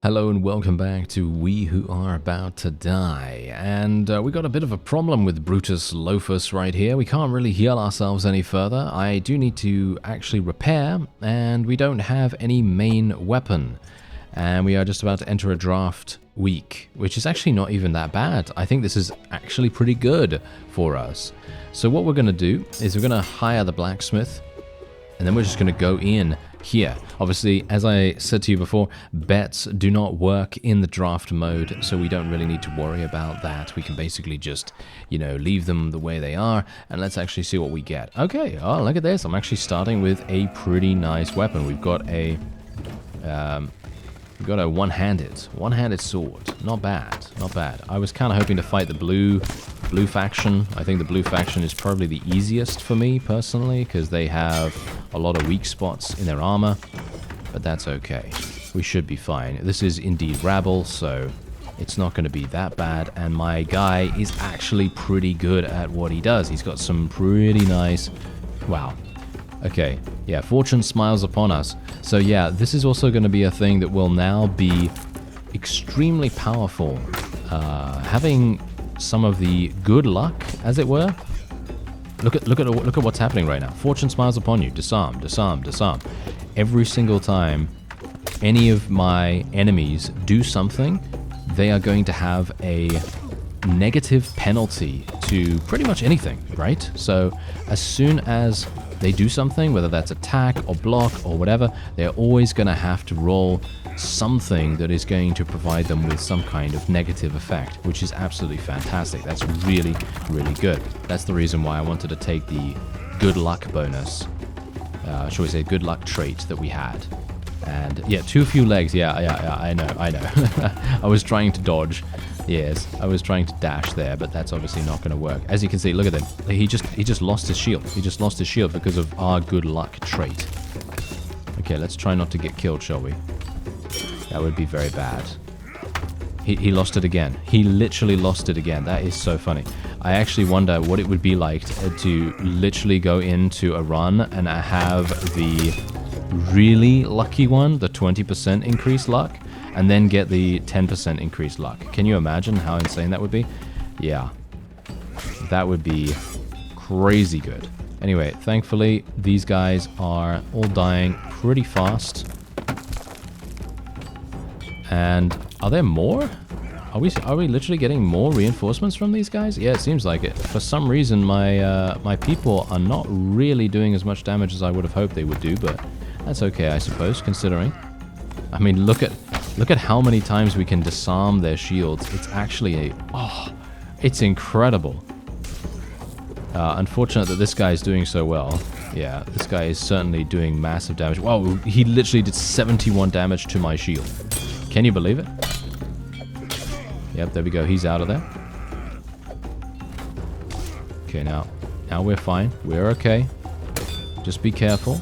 Hello and welcome back to We Who Are About to Die. And we got a bit of a problem with Brutus Lophus right here. We can't really heal ourselves any further. I do need to actually repair, and we don't have any main weapon. And we are just about to enter a draft week, which is actually not even that bad. I think this is actually pretty good for us. So what we're going to do is we're going to hire the blacksmith, and then we're just going to go in here. Obviously, as I said to you before, bets do not work in the draft mode, so we don't really need to worry about that. We can basically just, leave them the way they are, and let's actually see what we get. Okay, oh, look at this. I'm actually starting with a pretty nice weapon. We've got a one-handed sword. Not bad, not bad. I was kind of hoping to fight the blue faction. I think the blue faction is probably the easiest for me personally, because they have a lot of weak spots in their armor, but that's okay. We should be fine. This is indeed rabble, so it's not going to be that bad, and my guy is actually pretty good at what he does. He's got some pretty nice... Wow. Okay, yeah, fortune smiles upon us. So yeah, this is also going to be a thing that will now be extremely powerful. Having some of the good luck, as it were. Look at what's happening right now. Fortune smiles upon you. Disarm, disarm, disarm. Every single time any of my enemies do something, they are going to have a negative penalty to pretty much anything, right? So as soon as they do something, whether that's attack or block or whatever, they're always going to have to roll something that is going to provide them with some kind of negative effect, which is absolutely fantastic. That's really, really good. That's the reason why I wanted to take the good luck bonus, shall we say good luck trait that we had. And yeah, too few legs. Yeah, I know. I was trying to dodge. Yes, I was trying to dash there, but that's obviously not going to work. As you can see, look at him. He just lost his shield. He just lost his shield because of our good luck trait. Okay, let's try not to get killed, shall we? That would be very bad. He lost it again. He literally lost it again. That is so funny. I actually wonder what it would be like to literally go into a run and have the really lucky one, the 20% increased luck, and then get the 10% increased luck. Can you imagine how insane that would be? Yeah. That would be crazy good. Anyway, thankfully, these guys are all dying pretty fast. And are there more? Are we literally getting more reinforcements from these guys? Yeah, it seems like it. For some reason, my people are not really doing as much damage as I would have hoped they would do, but that's okay, I suppose, considering. I mean, look at how many times we can disarm their shields. It's actually it's incredible. Unfortunate that this guy is doing so well. Yeah, this guy is certainly doing massive damage. Wow, he literally did 71 damage to my shield. Can you believe it? Yep, there we go. He's out of there. Okay, now we're fine. We're okay. Just be careful.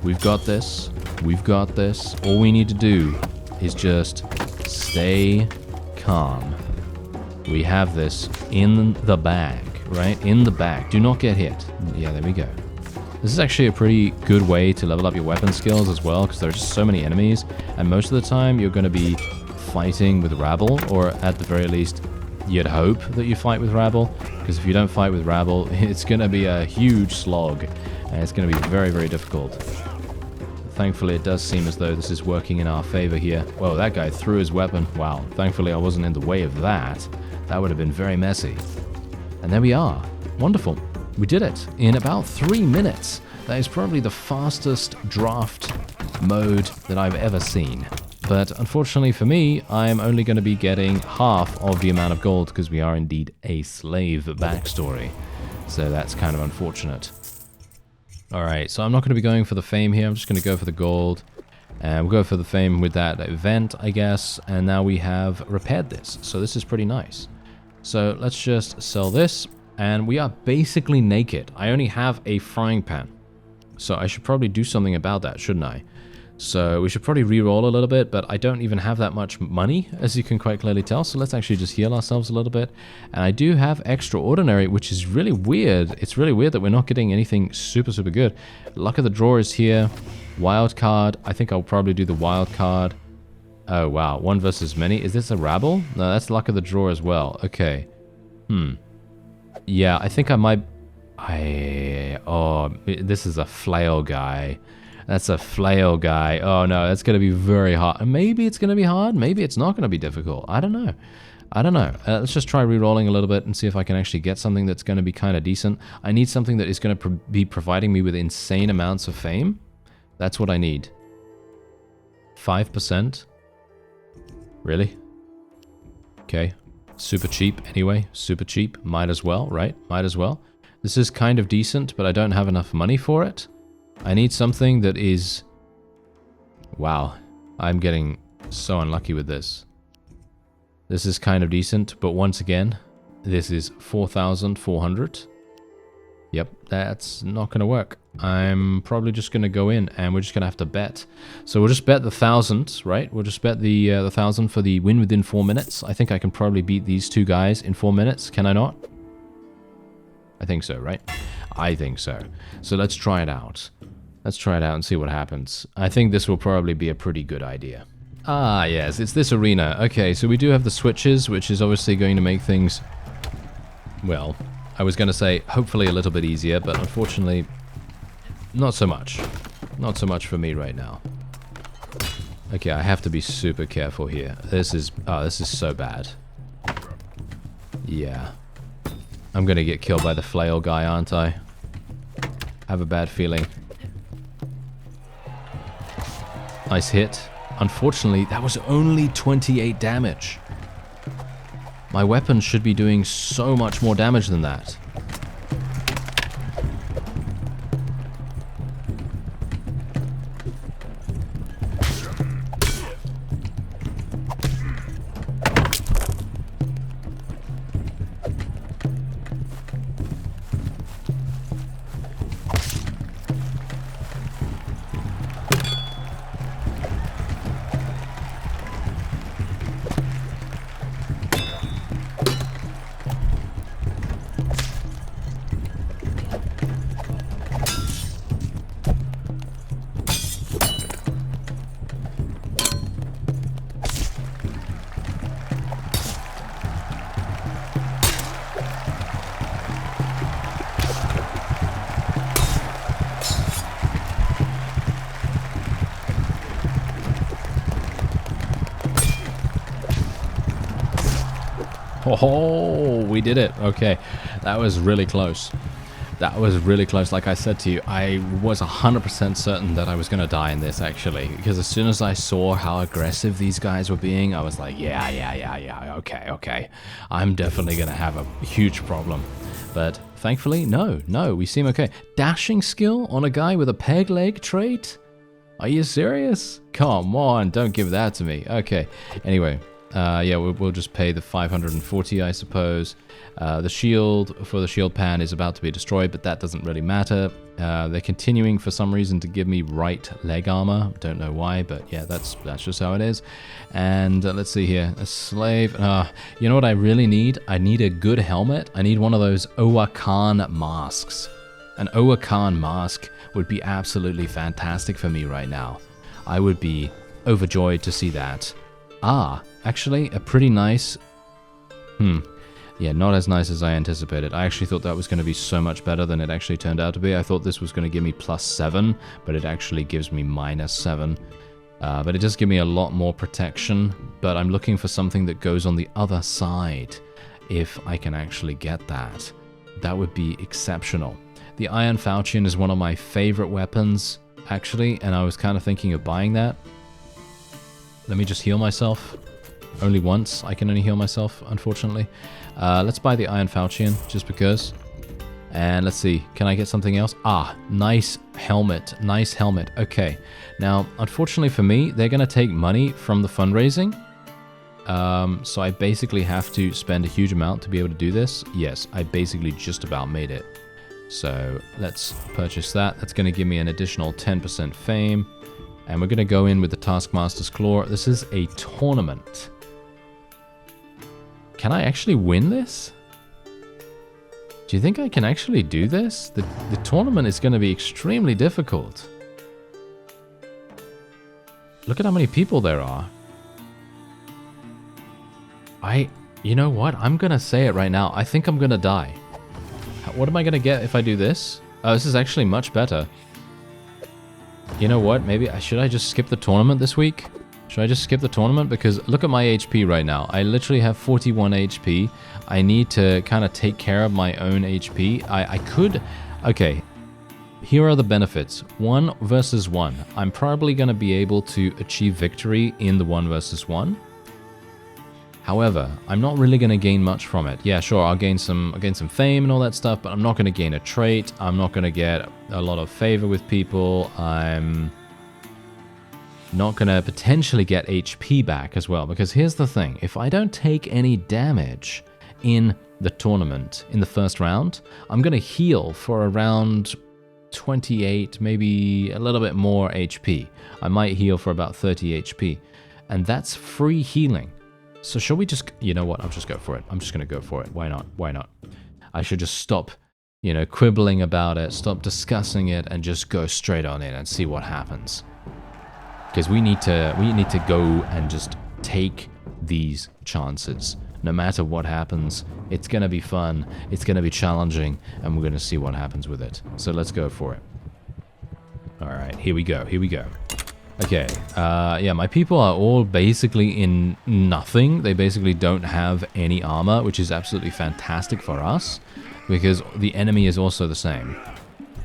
We've got this. We've got this. All we need to do is just stay calm. We have this in the bag, right? In the bag. Do not get hit. Yeah, there we go. This is actually a pretty good way to level up your weapon skills as well, because there's so many enemies, and most of the time you're going to be fighting with rabble, or at the very least you'd hope that you fight with rabble, because if you don't fight with rabble, it's going to be a huge slog, and it's going to be very, very difficult. Thankfully, it does seem as though this is working in our favor here. Whoa, that guy threw his weapon. Wow, thankfully I wasn't in the way of that. That would have been very messy. And there we are. Wonderful. We did it in about 3 minutes. That is probably the fastest draft mode that I've ever seen. But unfortunately for me, I'm only going to be getting half of the amount of gold because we are indeed a slave backstory. So that's kind of unfortunate. Alright, so I'm not going to be going for the fame here. I'm just going to go for the gold. And we'll go for the fame with that event, I guess. And now we have repaired this. So this is pretty nice. So let's just sell this. And we are basically naked. I only have a frying pan. So I should probably do something about that, shouldn't I? So we should probably re-roll a little bit, but I don't even have that much money, as you can quite clearly tell. So let's actually just heal ourselves a little bit. And I do have extraordinary, which is really weird. It's really weird that we're not getting anything super, super good. Luck of the draw is here. Wild card. I think I'll probably do the wild card. Oh, wow. One versus many. Is this a rabble? No, that's luck of the draw as well. Okay. Yeah, I think I might... Oh, this is a flail guy. That's a flail guy. Oh, no, that's going to be very hard. Maybe it's going to be hard. Maybe it's not going to be difficult. I don't know. I don't know. Let's just try re-rolling a little bit and see if I can actually get something that's going to be kind of decent. I need something that is going to be providing me with insane amounts of fame. That's what I need. 5%? Really? Okay. Super cheap anyway. Super cheap. Might as well, right? Might as well. This is kind of decent, but I don't have enough money for it. I need something that is... Wow. I'm getting so unlucky with this. This is kind of decent, but once again, this is 4,400. Yep, that's not going to work. I'm probably just going to go in, and we're just going to have to bet. So we'll just bet the 1,000, right? We'll just bet the 1,000 for the win within 4 minutes. I think I can probably beat these two guys in 4 minutes. Can I not? I think so, right? I think so. So let's try it out. Let's try it out and see what happens. I think this will probably be a pretty good idea. Ah, yes, it's this arena. Okay, so we do have the switches, which is obviously going to make things, well, I was going to say hopefully a little bit easier, but unfortunately, not so much. Not so much for me right now. Okay, I have to be super careful here. This is so bad. Yeah. I'm going to get killed by the flail guy, aren't I? Have a bad feeling. Nice hit. Unfortunately, that was only 28 damage. My weapon should be doing so much more damage than that. Oh, we did it. Okay, that was really close. That was really close. Like I said to you, I was 100% certain that I was going to die in this, actually. Because as soon as I saw how aggressive these guys were being, I was like, yeah, okay. I'm definitely going to have a huge problem. But thankfully, no, we seem okay. Dashing skill on a guy with a peg leg trait? Are you serious? Come on, don't give that to me. Okay, anyway. Yeah, we'll just pay the 540, I suppose. The shield for the shield pan is about to be destroyed, but that doesn't really matter. They're continuing for some reason to give me right leg armor. Don't know why, but yeah, that's just how it is. And let's see here, a slave. You know what I really need? I need a good helmet. I need one of those Owa Khan masks. An Owa Khan mask would be absolutely fantastic for me right now. I would be overjoyed to see that. Actually, a pretty nice... Yeah, not as nice as I anticipated. I actually thought that was going to be so much better than it actually turned out to be. I thought this was going to give me +7, but it actually gives me -7. But it does give me a lot more protection, but I'm looking for something that goes on the other side. If I can actually get that, that would be exceptional. The Iron Falchion is one of my favorite weapons, actually, and I was kind of thinking of buying that. Let me just heal myself. Only once. I can only heal myself, unfortunately. Let's buy the Iron Falchion, just because. And let's see. Can I get something else? Nice helmet. Nice helmet. Okay. Now, unfortunately for me, they're going to take money from the fundraising. So I basically have to spend a huge amount to be able to do this. Yes, I basically just about made it. So let's purchase that. That's going to give me an additional 10% fame. And we're going to go in with the Taskmaster's Claw. This is a tournament. Can I actually win this? Do you think I can actually do this? The tournament is going to be extremely difficult. Look at how many people there are. You know what? I'm gonna say it right now. I think I'm gonna die. What am I gonna get if I do this? Oh, this is actually much better. You know what? Maybe should I just skip the tournament this week? Should I just skip the tournament? Because look at my HP right now. I literally have 41 HP. I need to kind of take care of my own HP. I could... Okay. Here are the benefits. 1 versus 1. I'm probably going to be able to achieve victory in the 1 versus 1. However, I'm not really going to gain much from it. Yeah, sure, I'll gain some fame and all that stuff, but I'm not going to gain a trait. I'm not going to get a lot of favor with people. I'm not going to potentially get HP back as well, because here's the thing. If I don't take any damage in the tournament, in the first round, I'm going to heal for around 28, maybe a little bit more HP. I might heal for about 30 HP, and that's free healing. So shall we just, you know what, I'll just go for it. I'm just going to go for it. Why not? Why not? I should just stop, you know, quibbling about it, stop discussing it, and just go straight on in and see what happens. Because we need to go and just take these chances. No matter what happens, it's going to be fun, it's going to be challenging, and we're going to see what happens with it. So let's go for it. Alright, here we go, here we go. Okay, yeah, my people are all basically in nothing. They basically don't have any armor, which is absolutely fantastic for us, because the enemy is also the same.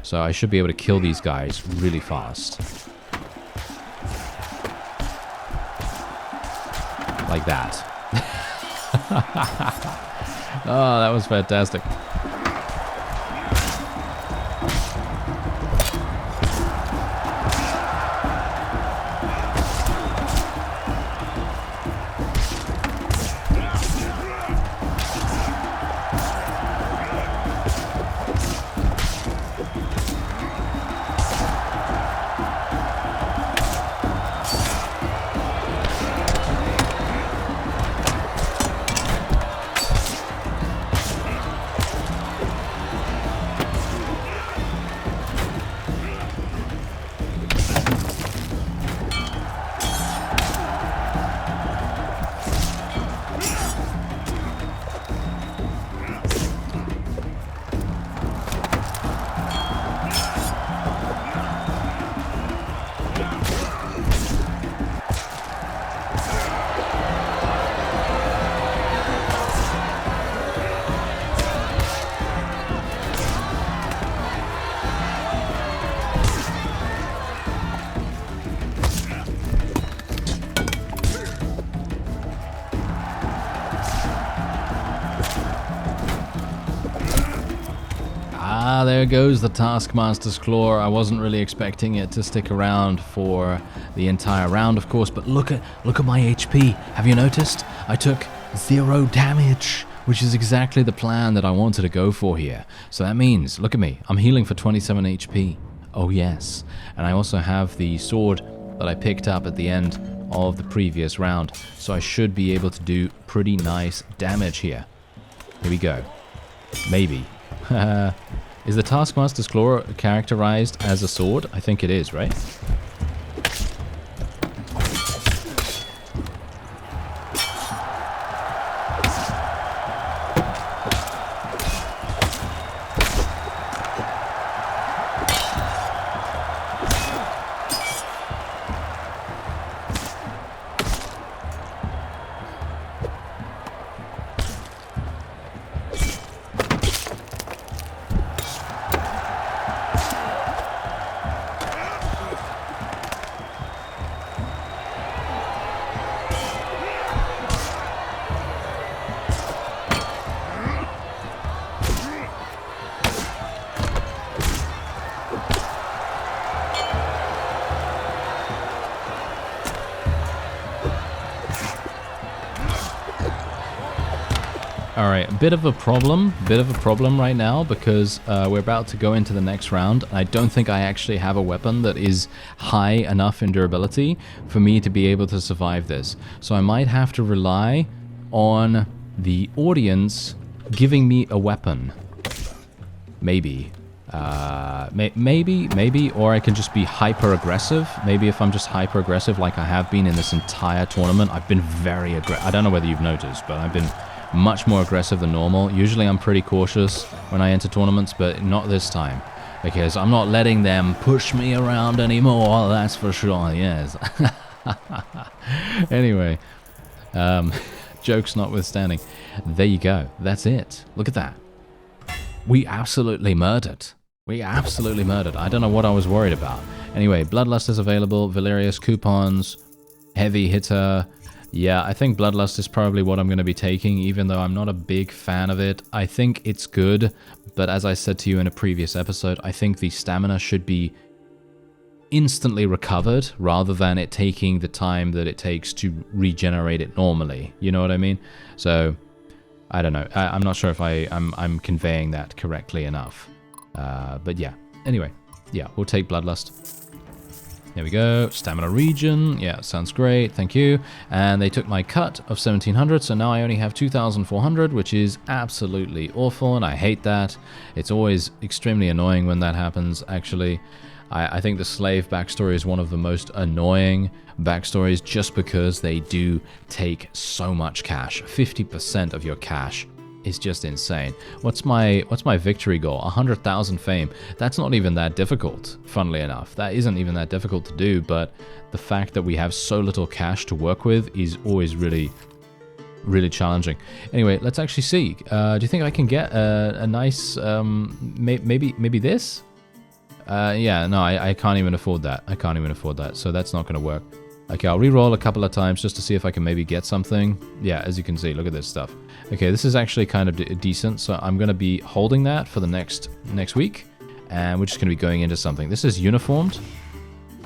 So I should be able to kill these guys really fast. Like that. Oh, that was fantastic. There goes the Taskmaster's Claw. I wasn't really expecting it to stick around for the entire round, of course, but look at my HP. Have you noticed? I took 0 damage, which is exactly the plan that I wanted to go for here. So that means, look at me, I'm healing for 27 HP. Oh yes. And I also have the sword that I picked up at the end of the previous round, so I should be able to do pretty nice damage here. Here we go. Maybe. Is the Taskmaster's Claw characterized as a sword? I think it is, right? Alright, a bit of a problem right now, because we're about to go into the next round. I don't think I actually have a weapon that is high enough in durability for me to be able to survive this. So I might have to rely on the audience giving me a weapon. Maybe. Maybe, or I can just be hyper-aggressive. Maybe if I'm just hyper-aggressive like I have been in this entire tournament, I've been very aggressive. I don't know whether you've noticed, but I've been much more aggressive than normal. Usually I'm pretty cautious when I enter tournaments, but not this time. Because I'm not letting them push me around anymore, that's for sure, yes. Anyway, jokes notwithstanding. There you go, that's it. Look at that. We absolutely murdered. We absolutely murdered. I don't know what I was worried about. Anyway, Bloodlust is available. Valerius coupons. Heavy hitter. Yeah, I think Bloodlust is probably what I'm going to be taking, even though I'm not a big fan of it. I think it's good, but as I said to you in a previous episode, I think the stamina should be instantly recovered rather than it taking the time that it takes to regenerate it normally. You know what I mean? So, I don't know. I'm not sure if I'm conveying that correctly enough. But yeah. Anyway, yeah, we'll take Bloodlust. There we go. Stamina regen. Yeah, sounds great. Thank you. And they took my cut of 1700, so now I only have 2400, which is absolutely awful, and I hate that. It's always extremely annoying when that happens, actually. I think the slave backstory is one of the most annoying backstories just because they do take so much cash. 50% of your cash is just insane. What's my victory goal? 100,000 fame. That's not even that difficult, funnily enough. That isn't even that difficult to do, but the fact that we have so little cash to work with is always really challenging. Anyway, let's actually see. Do you think I can get a nice, maybe this? Yeah, no, I can't even afford that. I can't even afford that, so that's not going to work. Okay, I'll re-roll a couple of times just to see if I can maybe get something. Yeah, as you can see, look at this stuff. Okay, this is actually kind of decent, so I'm going to be holding that for the next week, and we're just going to be going into something. This is uniformed.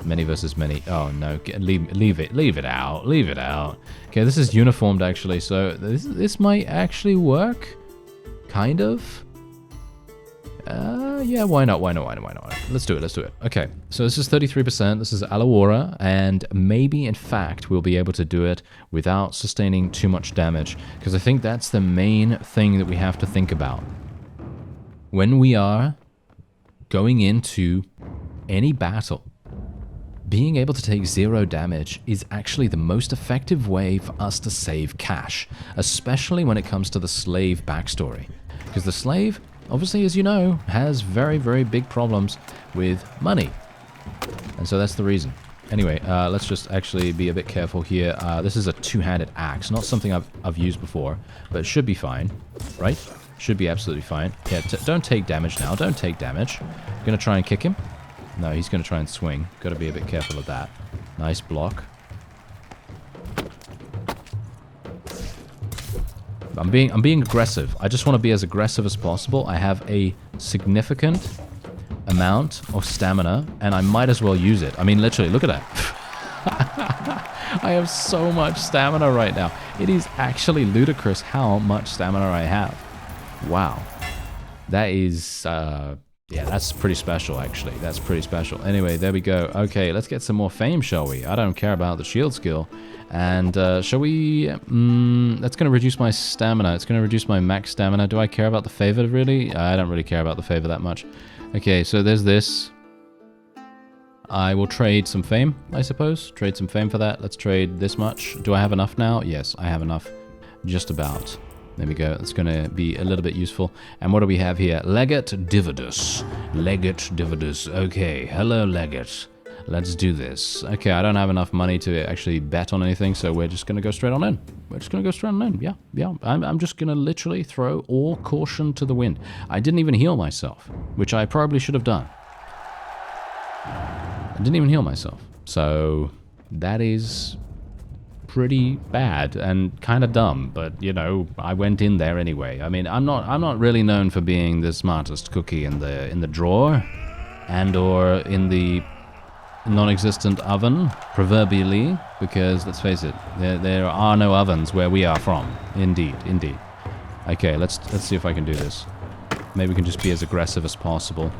Many versus many. Oh, no, leave it out. Leave it out. Okay, this is uniformed, actually, so this might actually work. Kind of. Yeah, why not? Let's do it. Okay, so this is 33%. This is Alawara, and maybe, in fact, we'll be able to do it without sustaining too much damage, because I think that's the main thing that we have to think about. When we are going into any battle, being able to take 0 damage is actually the most effective way for us to save cash, especially when it comes to the slave backstory, because the slave, obviously, as you know, has very, very big problems with money. And so that's the reason. Anyway, let's just actually be a bit careful here. This is a two-handed axe, not something I've used before, but it should be fine, right? Should be absolutely fine. Yeah, don't take damage now. Don't take damage. Gonna try and kick him. No, he's gonna try and swing. Gotta be a bit careful of that. Nice block. I'm being aggressive. I just want to be as aggressive as possible. I have a significant amount of stamina, and I might as well use it. I mean, literally, look at that. I have so much stamina right now. It is actually ludicrous how much stamina I have. Wow. That is, yeah, that's pretty special, actually. That's pretty special. Anyway, there we go. Okay, let's get some more fame, shall we? I don't care about the shield skill. And shall we... that's going to reduce my stamina. It's going to reduce my max stamina. Do I care about the favor, really? I don't really care about the favor that much. Okay, so there's this. I will trade some fame, I suppose. Trade some fame for that. Let's trade this much. Do I have enough now? Yes, I have enough. Just about. There we go. It's going to be a little bit useful. And what do we have here? Legate Dividus. Legate Dividus. Okay, hello, Legate. Let's do this. Okay, I don't have enough money to actually bet on anything, so we're just going to go straight on in. We're just going to go straight on in. Yeah. I'm just going to literally throw all caution to the wind. I didn't even heal myself, which I probably should have done. I didn't even heal myself. So that is pretty bad and kind of dumb, but you know, I went in there anyway. I mean, I'm not really known for being the smartest cookie in the drawer and or in the non-existent oven, proverbially, because let's face it, there are no ovens where we are from. Indeed. Okay, let's see if I can do this. Maybe we can just be as aggressive as possible.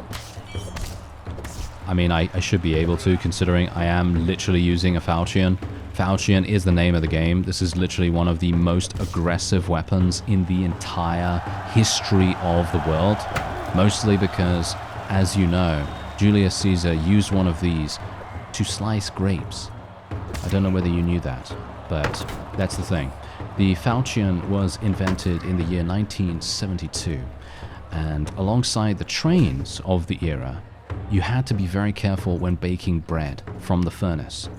I mean, I should be able to, considering I am literally using a falchion. Falchion is the name of the game. This is literally one of the most aggressive weapons in the entire history of the world. Mostly because as you know, Julius Caesar used one of these to slice grapes. I don't know whether you knew that, but that's the thing. The falchion was invented in the year 1972, and alongside the trains of the era, you had to be very careful when baking bread from the furnace.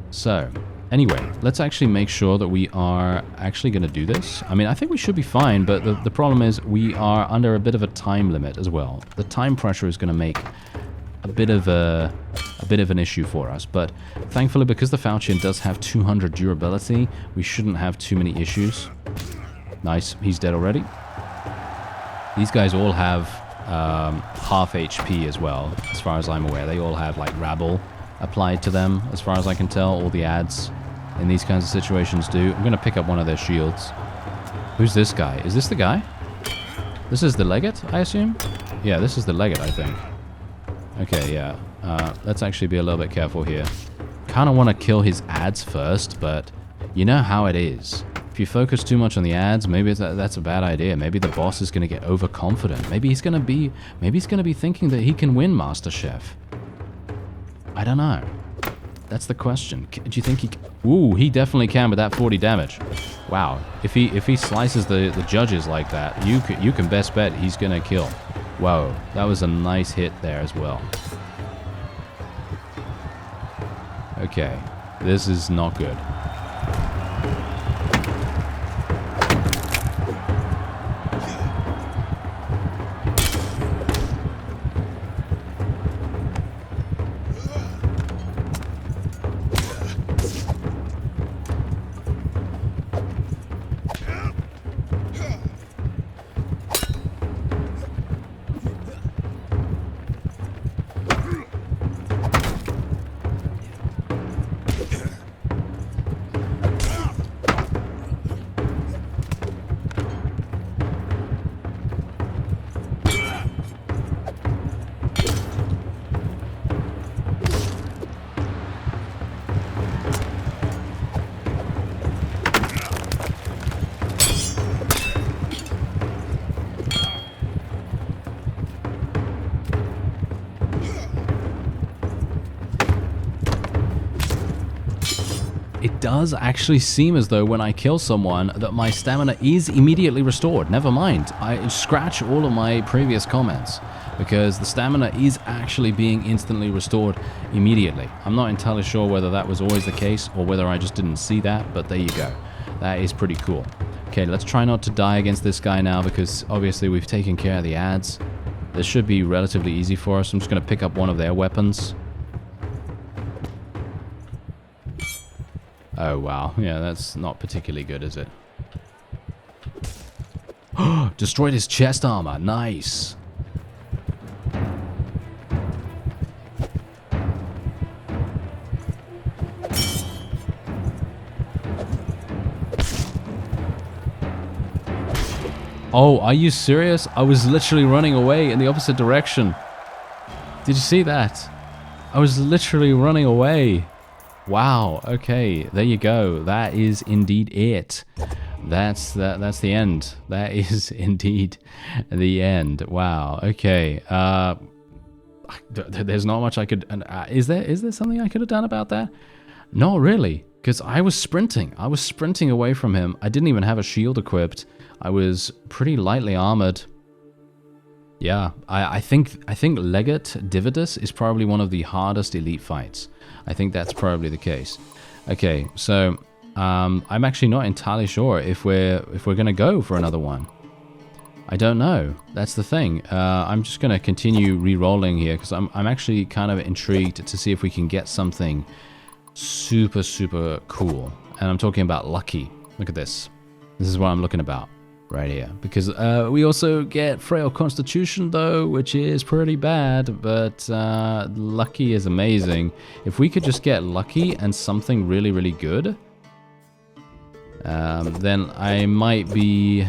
So, anyway, let's actually make sure that we are actually going to do this. I mean, I think we should be fine, but the problem is we are under a bit of a time limit as well. The time pressure is going to make a bit of an issue for us, but thankfully, because the falchion does have 200 durability, we shouldn't have too many issues. Nice, he's dead already. These guys all have half HP as well, as far as I'm aware. They all have like rabble applied to them, as far as I can tell. All the ads in these kinds of situations do. I'm going to pick up one of their shields. Who's this guy? Is this the guy? This is the legate, I assume? Yeah, this is the legate, I think. Okay, yeah. Let's actually be a little bit careful here. Kind of want to kill his ads first, but you know how it is. If you focus too much on the ads, maybe that's a bad idea. Maybe the boss is going to get overconfident. Maybe he's going to be thinking that he can win MasterChef. I don't know. That's the question. Do you think he? Ooh, he definitely can with that 40 damage. Wow. If he slices the judges like that, you can best bet he's going to kill. Whoa, that was a nice hit there as well. Okay, this is not good. It does actually seem as though when I kill someone that my stamina is immediately restored. Never mind, I scratch all of my previous comments because the stamina is actually being instantly restored immediately. I'm not entirely sure whether that was always the case or whether I just didn't see that, but there you go. That is pretty cool. Okay, let's try not to die against this guy now because obviously we've taken care of the ads. This should be relatively easy for us. I'm just going to pick up one of their weapons. Oh, wow. Yeah, that's not particularly good, is it? Destroyed his chest armor. Nice. Oh, are you serious? I was literally running away in the opposite direction. Did you see that? I was literally running away. Wow, okay, there you go. That is indeed it. That's the end. That is indeed the end. Wow, okay. There's not much I could... Is there something I could have done about that? Not really, because I was sprinting. I was sprinting away from him. I didn't even have a shield equipped. I was pretty lightly armored. Yeah, I think Legate Dividus is probably one of the hardest elite fights. I think that's probably the case. Okay, so I'm actually not entirely sure if we're gonna go for another one. I don't know. That's the thing. I'm just gonna continue re-rolling here because I'm actually kind of intrigued to see if we can get something super cool. And I'm talking about lucky. Look at this. This is what I'm looking about. Right here, because we also get frail constitution though, which is pretty bad, but lucky is amazing. If we could just get lucky and something really good, then I might be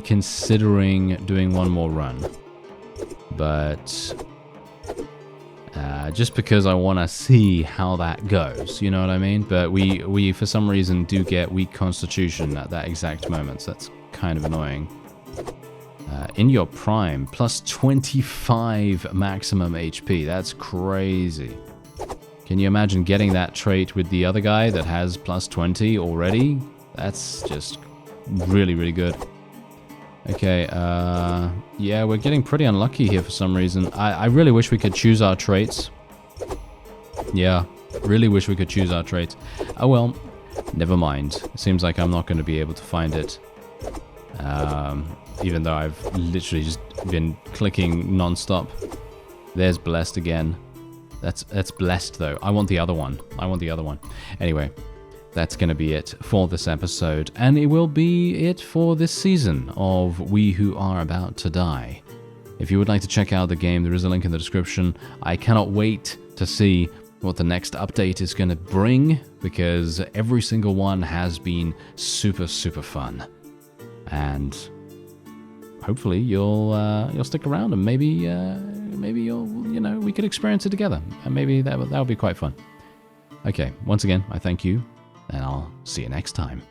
considering doing one more run, but just because I want to see how that goes, you know what I mean? But we for some reason do get weak constitution at that exact moment, so that's kind of annoying. In your prime, plus 25 maximum HP. That's crazy. Can you imagine getting that trait with the other guy that has plus 20 already? That's just really, really good. Okay, yeah, we're getting pretty unlucky here for some reason. I really wish we could choose our traits. Yeah, really wish we could choose our traits. Oh well, never mind. It seems like I'm not going to be able to find it. Even though I've literally just been clicking non-stop. There's blessed again. That's blessed though. I want the other one. I want the other one. Anyway, that's going to be it for this episode, and it will be it for this season of We Who Are About to Die. If you would like to check out the game, there is a link in the description. I cannot wait to see what the next update is going to bring, because every single one has been super, super fun. And hopefully you'll stick around, and maybe you'll, we could experience it together, and maybe that would be quite fun. Okay, once again, I thank you, and I'll see you next time.